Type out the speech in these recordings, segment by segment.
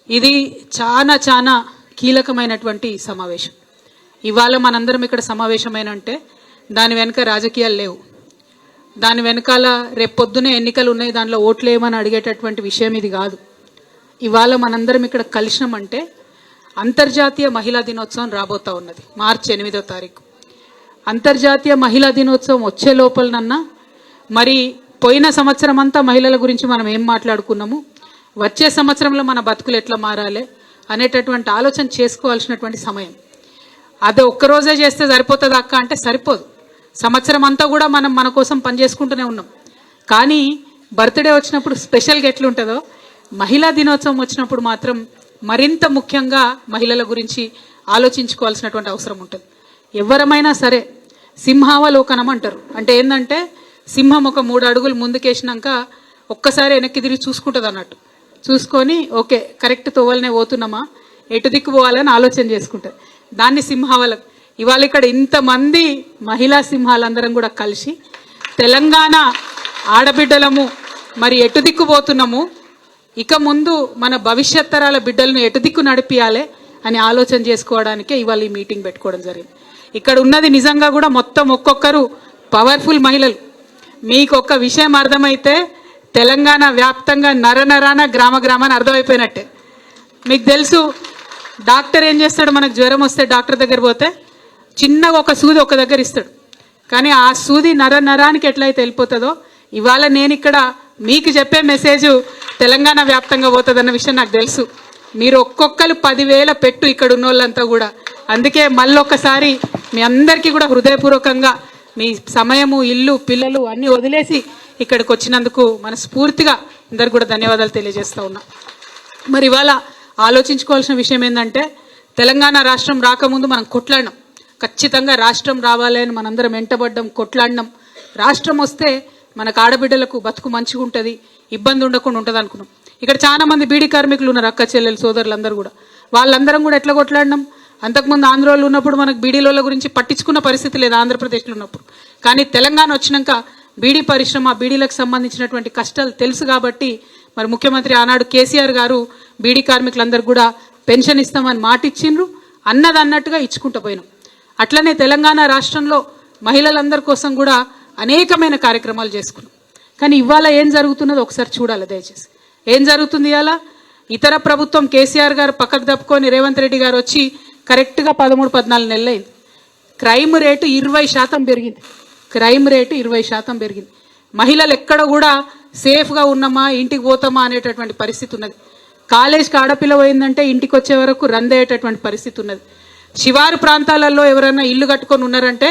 ఇది చాలా చాలా కీలకమైనటువంటి సమావేశం. ఇవాళ మనందరం ఇక్కడ సమావేశమైనంటే దాని వెనుక రాజకీయాలు లేవు. దాని వెనకాల రేపొద్దునే ఎన్నికలు ఉన్నాయి, దానిలో ఓట్లు వేయమని అడిగేటటువంటి విషయం ఇది కాదు. ఇవాళ మనందరం ఇక్కడ కలిసినామంటే అంతర్జాతీయ మహిళా దినోత్సవం రాబోతా ఉన్నది. మార్చి 8వ తారీఖు అంతర్జాతీయ మహిళా దినోత్సవం వచ్చే లోపలనన్నా మరి పోయిన సంవత్సరం అంతా మహిళల గురించి మనం ఏం మాట్లాడుకున్నాము, వచ్చే సంవత్సరంలో మన బతుకులు ఎట్లా మారాలి అనేటటువంటి ఆలోచన చేసుకోవాల్సినటువంటి సమయం. అది ఒక్కరోజే చేస్తే సరిపోతుంది అక్క అంటే సరిపోదు. సంవత్సరం అంతా కూడా మనం మన కోసం పనిచేసుకుంటూనే ఉన్నాం. కానీ బర్త్డే వచ్చినప్పుడు స్పెషల్గా ఎట్లుంటుందో మహిళా దినోత్సవం వచ్చినప్పుడు మాత్రం మరింత ముఖ్యంగా మహిళల గురించి ఆలోచించుకోవాల్సినటువంటి అవసరం ఉంటుంది. ఎవరమైనా సరే సింహావలోకనం అంటారు. అంటే ఏంటంటే సింహం ఒక 3 అడుగులు ముందుకేసినాక ఒక్కసారి వెనక్కి తిరిగి చూసుకుంటుంది అన్నట్టు. చూసుకొని ఓకే కరెక్ట్ తోవలనే పోతున్నామా, ఎటు దిక్కు పోవాలని ఆలోచన చేసుకుంటుంది. దాన్ని సింహావలం. ఇవాళ ఇక్కడ ఇంతమంది మహిళా సింహాలందరం కూడా కలిసి తెలంగాణ ఆడబిడ్డలము మరి ఎటు దిక్కు పోతున్నాము, ఇక ముందు మన భవిష్యత్ తరాల బిడ్డలను ఎటు దిక్కు నడిపియాలి అని ఆలోచన చేసుకోవడానికే ఇవాళ ఈ మీటింగ్ పెట్టుకోవడం జరిగింది. ఇక్కడ ఉన్నది నిజంగా కూడా మొత్తం ఒక్కొక్కరు పవర్ఫుల్ మహిళలు. మీకు ఒక్క విషయం అర్థమైతే తెలంగాణ వ్యాప్తంగా నరనరాన గ్రామ గ్రామాన్ని అర్థమైపోయినట్టే. మీకు తెలుసు డాక్టర్ ఏం చేస్తాడు, మనకు జ్వరం వస్తే డాక్టర్ దగ్గర పోతే చిన్నగా ఒక సూది ఒక దగ్గర ఇస్తాడు. కానీ ఆ సూది నరానికి ఎట్లయితే వెళ్ళిపోతుందో ఇవాళ నేను ఇక్కడ మీకు చెప్పే మెసేజ్ తెలంగాణ వ్యాప్తంగా పోతుందన్న విషయం నాకు తెలుసు. మీరు ఒక్కొక్కరు 10,000 పెట్టు ఇక్కడ ఉన్న వాళ్ళంతా కూడా. అందుకే మళ్ళొక్కసారి మీ అందరికీ కూడా హృదయపూర్వకంగా మీ సమయము, ఇల్లు, పిల్లలు అన్నీ వదిలేసి ఇక్కడికి వచ్చినందుకు మనస్ఫూర్తిగా అందరు కూడా ధన్యవాదాలు తెలియజేస్తూ ఉన్నా. మరి ఇవాళ ఆలోచించుకోవాల్సిన విషయం ఏంటంటే తెలంగాణ రాష్ట్రం రాకముందు మనం కొట్లాడినాం. ఖచ్చితంగా రాష్ట్రం రావాలి అని మనందరం వెంటబడ్డం, కొట్లాడినాం. రాష్ట్రం వస్తే మనకు ఆడబిడ్డలకు బతుకు మంచిగా ఉంటుంది, ఇబ్బంది ఉండకుండా ఉంటుంది అనుకున్నాం. ఇక్కడ చాలా మంది బీడీ కార్మికులు ఉన్నారు, అక్క చెల్లెలు సోదరులందరూ కూడా. వాళ్ళందరం కూడా ఎట్లా కొట్లాడినాం. అంతకుముందు ఆంధ్రలో ఉన్నప్పుడు మనకు బీడీల గురించి పట్టించుకున్న పరిస్థితి లేదు ఆంధ్రప్రదేశ్లో ఉన్నప్పుడు. కానీ తెలంగాణ వచ్చినాక బీడీ పరిశ్రమ, బీడీలకు సంబంధించినటువంటి కష్టాలు తెలుసు కాబట్టి మరి ముఖ్యమంత్రి ఆనాడు కేసీఆర్ గారు బీడీ కార్మికులందరూ కూడా పెన్షన్ ఇస్తామని మాట ఇచ్చిండ్రు. అన్నట్టుగా ఇచ్చుకుంటూ పోయినాం. అట్లనే తెలంగాణ రాష్ట్రంలో మహిళలందరి కోసం కూడా అనేకమైన కార్యక్రమాలు చేసుకున్నాం. కానీ ఇవాళ ఏం జరుగుతున్నదో ఒకసారి చూడాలి దయచేసి. ఏం జరుగుతుంది ఇవాళ? ఇతర ప్రభుత్వం కేసీఆర్ గారు పక్కకు తప్పుకొని రేవంత్ రెడ్డి గారు వచ్చి కరెక్ట్గా 13-14 నెలలు అయింది. క్రైమ్ రేటు 20% పెరిగింది. క్రైమ్ రేటు 20% పెరిగింది. మహిళలు ఎక్కడ కూడా సేఫ్గా ఉన్నామా, ఇంటికి పోతామా అనేటటువంటి పరిస్థితి ఉన్నది. కాలేజ్కి ఆడపిల్ల పోయిందంటే ఇంటికి వచ్చే వరకు రందేటటువంటి పరిస్థితి ఉన్నది. శివారు ప్రాంతాలలో ఎవరైనా ఇల్లు కట్టుకొని ఉన్నారంటే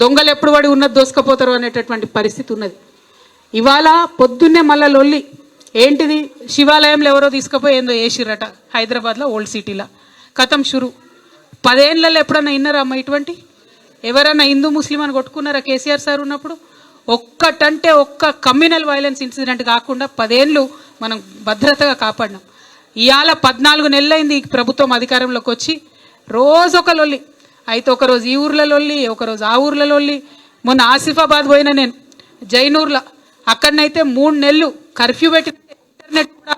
దొంగలు ఎప్పుడు పడి ఉన్నది దోసుకపోతారు అనేటటువంటి పరిస్థితి ఉన్నది. ఇవాళ పొద్దున్నే మళ్ళా లొల్లి ఏంటిది, శివాలయంలో ఎవరో తీసుకుపోయి ఏందో వేసిరట హైదరాబాద్లో ఓల్డ్ సిటీలో. కథం షురు. 10 ఏళ్ళలో ఎప్పుడన్నా విన్నారా అమ్మ ఇటువంటి? ఎవరన్నా హిందూ ముస్లిం అని కొట్టుకున్నారా కేసీఆర్ సార్ ఉన్నప్పుడు? ఒక్కటంటే ఒక్క కమ్యూనల్ వైలెన్స్ ఇన్సిడెంట్ కాకుండా 10 ఏళ్ళు మనం భద్రతగా కాపాడినాం. ఇవాళ 14 నెలలైంది ఈ ప్రభుత్వం అధికారంలోకి వచ్చి. రోజు ఒక లొల్లి. అయితే ఒకరోజు ఈ ఊర్ల లొల్లి, ఒకరోజు ఆ ఊర్ల లొల్లి. మొన్న ఆసిఫాబాద్ పోయినా నేను జైనూర్లో, అక్కడనైతే 3 నెలలు కర్ఫ్యూ పెట్టి ఇంటర్నెట్ కూడా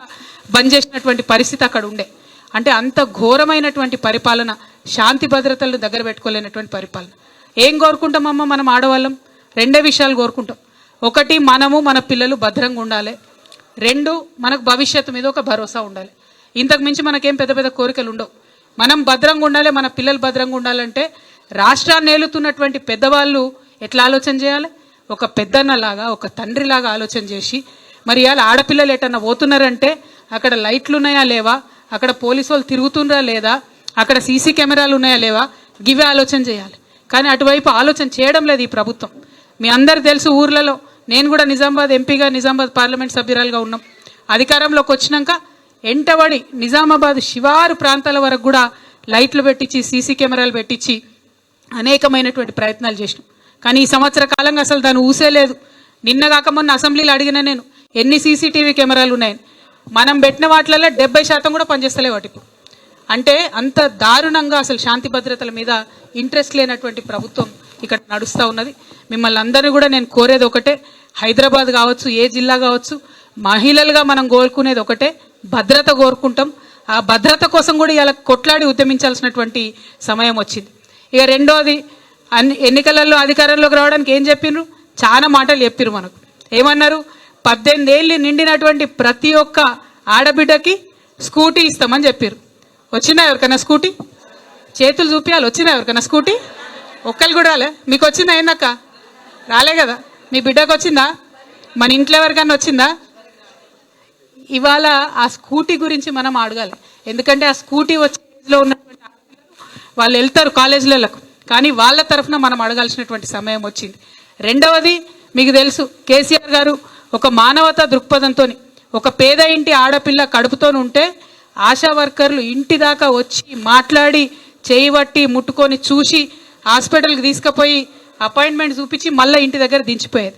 బంద్ చేసినటువంటి పరిస్థితి అక్కడ ఉండే. అంటే అంత ఘోరమైనటువంటి పరిపాలన, శాంతి భద్రతలను దగ్గర పెట్టుకోలేనటువంటి పరిపాలన. ఏం కోరుకుంటామమ్మ మనం ఆడవాళ్ళం? 2 విషయాలు కోరుకుంటాం. ఒకటి, మనము మన పిల్లలు భద్రంగా ఉండాలి. 2, మనకు భవిష్యత్తు మీద ఒక భరోసా ఉండాలి. ఇంతకు మించి మనకేం పెద్ద పెద్ద కోరికలు ఉండవు. మనం భద్రంగా ఉండాలి, మన పిల్లలు భద్రంగా ఉండాలంటే రాష్ట్రాన్ని ఏలుతున్నటువంటి పెద్దవాళ్ళు ఎట్లా ఆలోచన చేయాలి? ఒక పెద్దన్నలాగా, ఒక తండ్రిలాగా ఆలోచన చేసి మరి ఇవాళ ఆడపిల్లలు ఎటన్నా పోతున్నారంటే అక్కడ లైట్లు ఉన్నాయా లేవా, అక్కడ పోలీసు వాళ్ళు తిరుగుతున్నారా లేదా, అక్కడ సీసీ కెమెరాలు ఉన్నాయా లేవా, గివే ఆలోచన చేయాలి. కానీ అటువైపు ఆలోచన చేయడం లేదు ఈ ప్రభుత్వం. మీ అందరికి తెలుసు, ఊర్లలో నేను కూడా నిజామాబాద్ ఎంపీగా, నిజామాబాద్ పార్లమెంట్ సభ్యురాలుగా ఉన్నాం. అధికారంలోకి వచ్చినాక ఎంటబడి నిజామాబాద్ శివారు ప్రాంతాల వరకు కూడా లైట్లు పెట్టించి, సీసీ కెమెరాలు పెట్టించి అనేకమైనటువంటి ప్రయత్నాలు చేసినాం. కానీ ఈ సంవత్సర కాలంగా అసలు దాన్ని ఊసేలేదు. నిన్న కాక మొన్న అసెంబ్లీలో అడిగిన నేను ఎన్ని సీసీటీవీ కెమెరాలు ఉన్నాయని. మనం పెట్టిన వాటిలలో 70% కూడా పనిచేస్తలే వాటి. అంటే అంత దారుణంగా అసలు శాంతి భద్రతల మీద ఇంట్రెస్ట్ లేనటువంటి ప్రభుత్వం ఇక్కడ నడుస్తూ ఉన్నది. మిమ్మల్ని అందరినీ కూడా నేను కోరేది ఒకటే, హైదరాబాద్ కావచ్చు, ఏ జిల్లా కావచ్చు, మహిళలుగా మనం కోరుకునేది ఒకటే, భద్రత కోరుకుంటాం. ఆ భద్రత కోసం కూడా ఇలా కొట్లాడి ఉద్యమించాల్సినటువంటి సమయం వచ్చింది. ఇక రెండోది, ఎన్నికలలో అధికారంలోకి రావడానికి ఏం చెప్పిండ్రు? చాలా మాటలు చెప్పిర్రు మనకు. ఏమన్నారు? 18 ఏళ్ళు నిండినటువంటి ప్రతి ఒక్క ఆడబిడ్డకి స్కూటీ ఇస్తామని చెప్పారు. వచ్చిందా ఎవరికైనా స్కూటీ? చేతులు చూపించాలి. వచ్చిందా ఎవరికైనా స్కూటీ? ఒక్కరు కూడా రాలే. మీకు వచ్చిందా? ఏందక్క రాలే కదా. మీ బిడ్డకు వచ్చిందా? మన ఇంట్లో ఎవరికైనా వచ్చిందా? ఇవాళ ఆ స్కూటీ గురించి మనం అడగాలి. ఎందుకంటే ఆ స్కూటీ వచ్చేలో ఉన్నటువంటి వాళ్ళు వెళ్తారు కాలేజీలకు, కానీ వాళ్ళ తరఫున మనం అడగాల్సినటువంటి సమయం వచ్చింది. రెండవది, మీకు తెలుసు కేసీఆర్ గారు ఒక మానవతా దృక్పథంతో ఒక పేద ఇంటి ఆడపిల్ల కడుపుతో ఉంటే ఆశా వర్కర్లు ఇంటి దాకా వచ్చి మాట్లాడి చేయబట్టి ముట్టుకొని చూసి హాస్పిటల్కి తీసుకుపోయి అపాయింట్మెంట్ చూపించి మళ్ళీ ఇంటి దగ్గర దించిపోయేది.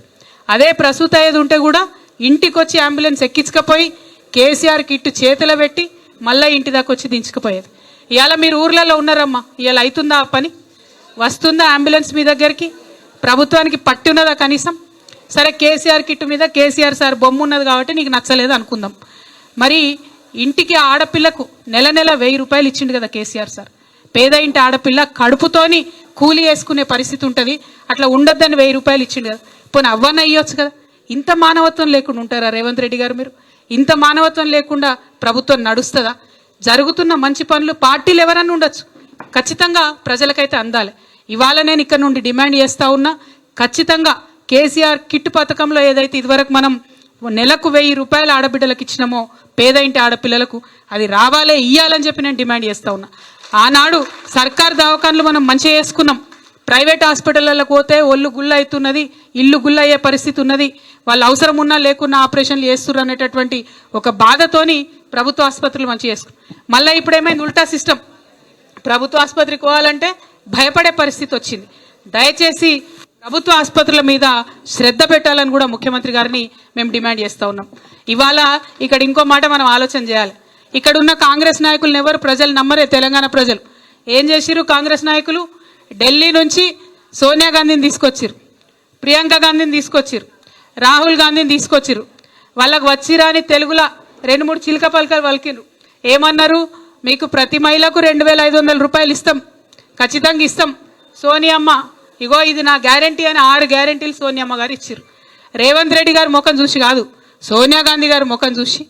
అదే ప్రసూత అయ్యేది ఉంటే కూడా ఇంటికి వచ్చి అంబులెన్స్ ఎక్కించుకపోయి కేసీఆర్ కిట్టు చేతిలో పెట్టి మళ్ళీ ఇంటి దాకా వచ్చి దించుకుపోయేది. ఇవాళ మీరు ఊర్లలో ఉన్నారమ్మా, ఇవాళ అవుతుందా ఆ పని? వస్తుందా అంబులెన్స్ మీ దగ్గరికి? ప్రభుత్వానికి పట్టి ఉన్నదా కనీసం? సరే, కేసీఆర్ కిట్టు మీద కేసీఆర్ సార్ బొమ్మ ఉన్నది కాబట్టి నీకు నచ్చలేదు అనుకుందాం. మరి ఇంటికి ఆడపిల్లకు నెల నెల 1000 రూపాయలు ఇచ్చిండు కదా కేసీఆర్ సార్. పేద ఇంటి ఆడపిల్ల కడుపుతోని కూలి వేసుకునే పరిస్థితి ఉంటుంది, అట్లా ఉండొద్దని 1000 రూపాయలు ఇచ్చిండు కదా. పోనీ అవ్వన్న ఇవ్వచ్చు కదా. ఇంత మానవత్వం లేకుండా ఉంటారా రేవంత్ రెడ్డి గారు? మీరు ఇంత మానవత్వం లేకుండా ప్రభుత్వం నడుస్తుందా? జరుగుతున్న మంచి పనులు పార్టీలు ఎవరన్నా ఉండొచ్చు, ఖచ్చితంగా ప్రజలకైతే అందాలి. ఇవాళ నేను ఇక్కడ నుండి డిమాండ్ చేస్తా ఉన్నా, ఖచ్చితంగా కేసీఆర్ కిట్ పథకంలో ఏదైతే ఇదివరకు మనం నెలకు 1000 రూపాయలు ఆడబిడ్డలకు ఇచ్చినామో పేద ఇంటి ఆడపిల్లలకు, అది రావాలే, ఇయ్యాలని చెప్పి నేను డిమాండ్ చేస్తా ఉన్నా. ఆనాడు సర్కార్ దవాఖాన్లు మనం మంచిగా చేసుకున్నాం. ప్రైవేట్ హాస్పిటళ్ళకు పోతే ఒళ్ళు గుల్ల అవుతున్నది, ఇల్లు గుల్ల అయ్యే పరిస్థితి ఉన్నది, వాళ్ళు అవసరం ఉన్నా లేకున్నా ఆపరేషన్లు చేస్తున్నారు అనేటటువంటి ఒక బాధతోని ప్రభుత్వ ఆసుపత్రులు మంచిగా చేసుకున్నాం. మళ్ళీ ఇప్పుడు ఏమైంది? ఉల్టా సిస్టమ్. ప్రభుత్వ ఆసుపత్రికి పోవాలంటే భయపడే పరిస్థితి వచ్చింది. దయచేసి ప్రభుత్వ ఆసుపత్రుల మీద శ్రద్ధ పెట్టాలని కూడా ముఖ్యమంత్రి గారిని మేము డిమాండ్ చేస్తూ ఉన్నాం. ఇవాళ ఇక్కడ ఇంకో మాట మనం ఆలోచన చేయాలి. ఇక్కడ ఉన్న కాంగ్రెస్ నాయకులను ఎవరు ప్రజలు నమ్మరే. తెలంగాణ ప్రజలు ఏం చేసిరు? కాంగ్రెస్ నాయకులు ఢిల్లీ నుంచి సోనియా గాంధీని తీసుకొచ్చిరు, ప్రియాంక గాంధీని తీసుకొచ్చిరు, రాహుల్ గాంధీని తీసుకొచ్చిరు. వాళ్ళకు వచ్చిరాని తెలుగులో 2-3 చిలక పలకలు పలికిరు. ఏమన్నారు? మీకు ప్రతి మహిళకు 2500 రూపాయలు ఇస్తాం, ఖచ్చితంగా ఇస్తాం. సోనియమ్మ ఇగో ఇది నా గ్యారంటీ అని 6 గ్యారంటీలు సోనియమ్మ గారు ఇచ్చారు. రేవంత్ రెడ్డి గారి ముఖం చూసి కాదు, సోనియా గాంధీ గారి ముఖం చూసి,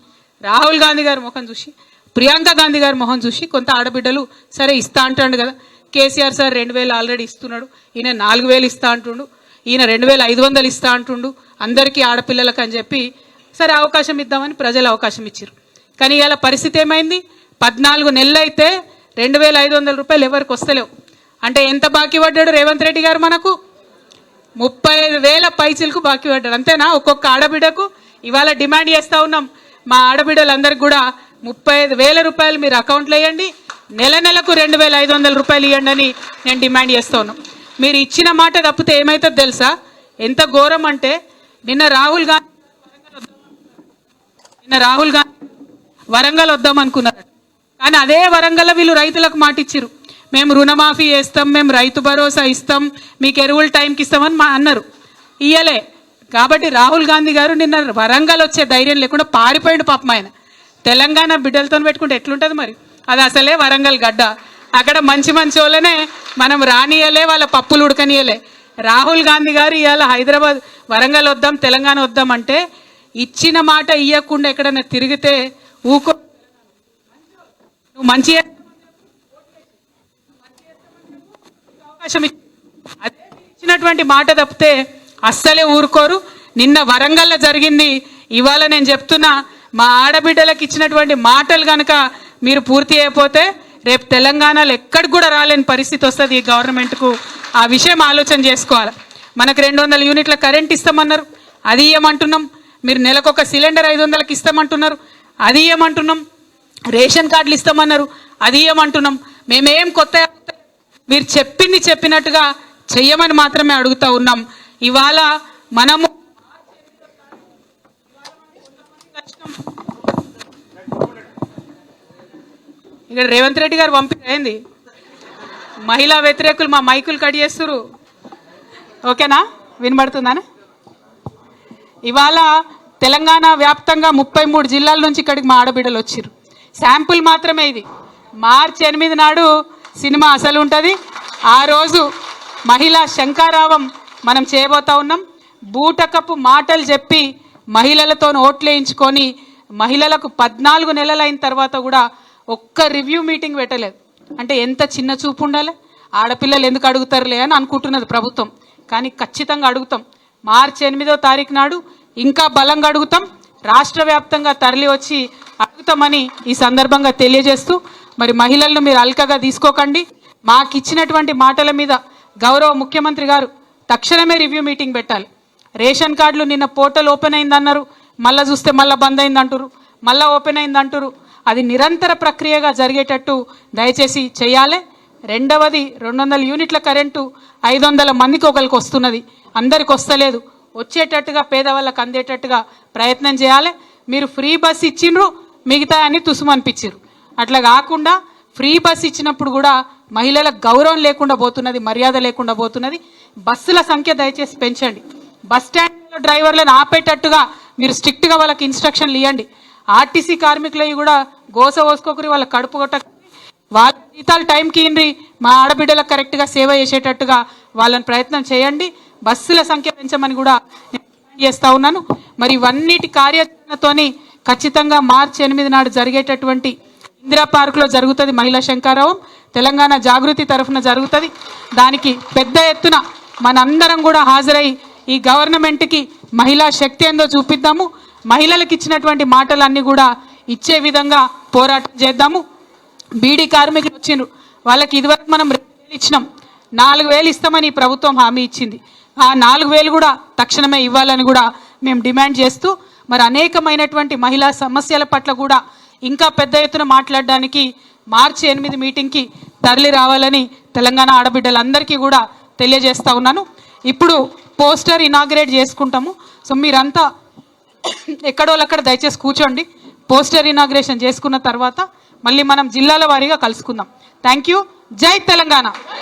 రాహుల్ గాంధీ గారి ముఖం చూసి, ప్రియాంక గాంధీ గారి ముఖం చూసి కొంత ఆడబిడ్డలు సరే ఇస్తా అంటాడు కదా. కేసీఆర్ సార్ 2000 ఆల్రెడీ ఇస్తున్నాడు, ఈయన 4000 ఇస్తా అంటుండు, ఈయన 2500 ఇస్తా అంటుండు అందరికీ ఆడపిల్లలకు అని చెప్పి సరే అవకాశం ఇద్దామని ప్రజలు అవకాశం ఇచ్చారు. కానీ ఇవాళ పరిస్థితి ఏమైంది? 14 నెలలు అయితే 2500 రూపాయలు ఎవరికి వస్తలేవు. అంటే ఎంత బాకీ పడ్డాడు రేవంత్ రెడ్డి గారు? మనకు 35,000 పైసలకు బాకీ పడ్డాడు. అంతేనా? ఒక్కొక్క ఆడబిడ్డకు. ఇవాళ డిమాండ్ చేస్తూ ఉన్నాం, మా ఆడబిడ్డలందరికీ కూడా 35,000 రూపాయలు మీరు అకౌంట్లో వేయండి, నెల నెలకు 2500 రూపాయలు ఇవ్వండి అని నేను డిమాండ్ చేస్తూ ఉన్నాం. మీరు ఇచ్చిన మాట తప్పితే ఏమవుతుందో తెలుసా? ఎంత ఘోరం అంటే నిన్న రాహుల్ గాంధీ వరంగల్ వద్దాం అనుకున్నారు. కానీ అదే వరంగల్ వీళ్ళు రైతులకు మాట ఇచ్చిరు, మేము రుణమాఫీ చేస్తాం, మేము రైతు భరోసా ఇస్తాం, మీకు ఎరువులు టైంకి ఇస్తామని అన్నారు. ఇయ్యలే. కాబట్టి రాహుల్ గాంధీ గారు నిన్న వరంగల్ వచ్చే ధైర్యం లేకుండా పారిపోయాడు పాపం. ఆయన తెలంగాణ బిడ్డలతో పెట్టుకుంటే ఎట్లుంటుంది మరి? అది అసలే వరంగల్ గడ్డ. అక్కడ మంచి మంచి వాళ్ళనే మనం రానియలే, వాళ్ళ పప్పులు ఉడకనియలే. రాహుల్ గాంధీ గారు ఇవాళ హైదరాబాద్ వరంగల్ వద్దాం, తెలంగాణ వద్దాం అంటే ఇచ్చిన మాట ఇవ్వకుండా ఎక్కడన్నా తిరిగితే ఊకో. నువ్వు మంచి అవకాశం ఇచ్చినటువంటి మాట తప్పితే అస్సలే ఊరుకోరు. నిన్న వరంగల్లో జరిగింది. ఇవాళ నేను చెప్తున్నా, మా ఆడబిడ్డలకు ఇచ్చినటువంటి మాటలు కనుక మీరు పూర్తి అయిపోతే రేపు తెలంగాణలో ఎక్కడికి కూడా రాలేని పరిస్థితి వస్తుంది ఈ గవర్నమెంట్కు. ఆ విషయం ఆలోచన చేసుకోవాలి. మనకు 200 యూనిట్ల కరెంట్ ఇస్తామన్నారు, అది ఇవ్వమంటున్నాం. మీరు నెలకు 1 సిలిండర్ 500కి ఇస్తామంటున్నారు, అది ఇవ్వమంటున్నాం. రేషన్ కార్డులు ఇస్తామన్నారు, అది ఇవ్వమంటున్నాం. మేమేం కొత్త మీరు చెప్పింది చెప్పినట్టుగా చెయ్యమని మాత్రమే అడుగుతా ఉన్నాం. ఇవాళ మనము ఇక్కడ రేవంత్ రెడ్డి గారు పంపింది మహిళా వ్యతిరేకులు మా మైకులు కట్ చేస్తున్నారు. ఓకేనా? వినబడుతుందని? ఇవాళ తెలంగాణ వ్యాప్తంగా 33 జిల్లాల నుంచి ఇక్కడికి మా ఆడబిడ్డలు వచ్చారు. శాంపుల్ మాత్రమే ఇది. మార్చి 8 నాడు సినిమా అసలు ఉంటుంది. ఆ రోజు మహిళా శంకారావం మనం చేయబోతా ఉన్నాం. బూటకపు మాటలు చెప్పి మహిళలతో ఓట్లు వేయించుకొని మహిళలకు 14 నెలలైన తర్వాత కూడా ఒక్క రివ్యూ మీటింగ్ పెట్టలేదు. అంటే ఎంత చిన్న చూపు ఉండాలి. ఆడపిల్లలు ఎందుకు అడుగుతారులే అని అనుకుంటున్నది ప్రభుత్వం. కానీ ఖచ్చితంగా అడుగుతాం. మార్చి 8వ తారీఖు నాడు ఇంకా బలంగా అడుగుతాం. రాష్ట్ర వ్యాప్తంగా తరలి వచ్చి అడుగుతామని ఈ సందర్భంగా తెలియజేస్తూ, మరి మహిళలను మీరు అల్కగా తీసుకోకండి. మాకు ఇచ్చినటువంటి మాటల మీద గౌరవ ముఖ్యమంత్రి గారు తక్షణమే రివ్యూ మీటింగ్ పెట్టాలి. రేషన్ కార్డులు నిన్న పోర్టల్ ఓపెన్ అయిందన్నారు, మళ్ళీ చూస్తే మళ్ళీ బంద్ అయిందంటారు, మళ్ళీ ఓపెన్ అయిందంటారు. అది నిరంతర ప్రక్రియగా జరిగేటట్టు దయచేసి చేయాలి. రెండవది 200 యూనిట్ల కరెంటు 500 మందికి ఒకరికి వస్తున్నది, అందరికి వస్తలేదు. వచ్చేటట్టుగా పేదవాళ్ళకి అందేటట్టుగా ప్రయత్నం చేయాలి. మీరు ఫ్రీ బస్ ఇచ్చిండ్రు, మిగతా అని తుసుమనిపించారు. అట్లా కాకుండా ఫ్రీ బస్ ఇచ్చినప్పుడు కూడా మహిళలకు గౌరవం లేకుండా పోతున్నది, మర్యాద లేకుండా పోతున్నది. బస్సుల సంఖ్య దయచేసి పెంచండి. బస్ స్టాండ్లో డ్రైవర్లను ఆపేటట్టుగా మీరు స్ట్రిక్ట్గా వాళ్ళకి ఇన్స్ట్రక్షన్లు ఇవ్వండి. ఆర్టీసీ కార్మికులవి కూడా గోస పోసుకోకరి, వాళ్ళ కడుపు కొట్ట, వాళ్ళ జీతాలు టైంకి ఇన్రి, మా ఆడబిడ్డలకు కరెక్ట్గా సేవ చేసేటట్టుగా వాళ్ళని ప్రయత్నం చేయండి. బస్సుల సంఖ్య పెంచమని కూడా నేను చేస్తూ ఉన్నాను. మరి ఇవన్నిటి కార్యాచరణతోని ఖచ్చితంగా మార్చి 8 నాడు జరిగేటటువంటి ఇందిరా పార్కులో జరుగుతుంది మహిళా శంకారావం. తెలంగాణ జాగృతి తరఫున జరుగుతుంది. దానికి పెద్ద ఎత్తున మనందరం కూడా హాజరై ఈ గవర్నమెంట్కి మహిళా శక్తి ఏందో చూపిద్దాము. మహిళలకు ఇచ్చినటువంటి మాటలన్నీ కూడా ఇచ్చే విధంగా పోరాటం చేద్దాము. బీడీ కార్మికులు వచ్చిండ్రు, వాళ్ళకి ఇదివరకు మనం 2,000 ఇచ్చినాం, 4,000 ఇస్తామని ప్రభుత్వం హామీ ఇచ్చింది. ఆ 4,000 కూడా తక్షణమే ఇవ్వాలని కూడా మేము డిమాండ్ చేస్తూ, మరి అనేకమైనటువంటి మహిళా సమస్యల పట్ల కూడా ఇంకా పెద్ద ఎత్తున మాట్లాడడానికి మార్చి 8 మీటింగ్కి తరలి రావాలని తెలంగాణ ఆడబిడ్డలందరికీ కూడా తెలియజేస్తూ ఉన్నాను. ఇప్పుడు పోస్టర్ ఇనాగ్రేట్ చేసుకుంటాము. సో మీరంతా ఎక్కడోళ్ళక్కడ దయచేసి కూర్చోండి. పోస్టర్ ఇనాగ్రేషన్ చేసుకున్న తర్వాత మళ్ళీ మనం జిల్లాల వారీగా కలుసుకుందాం. Thank you. జై తెలంగాణ.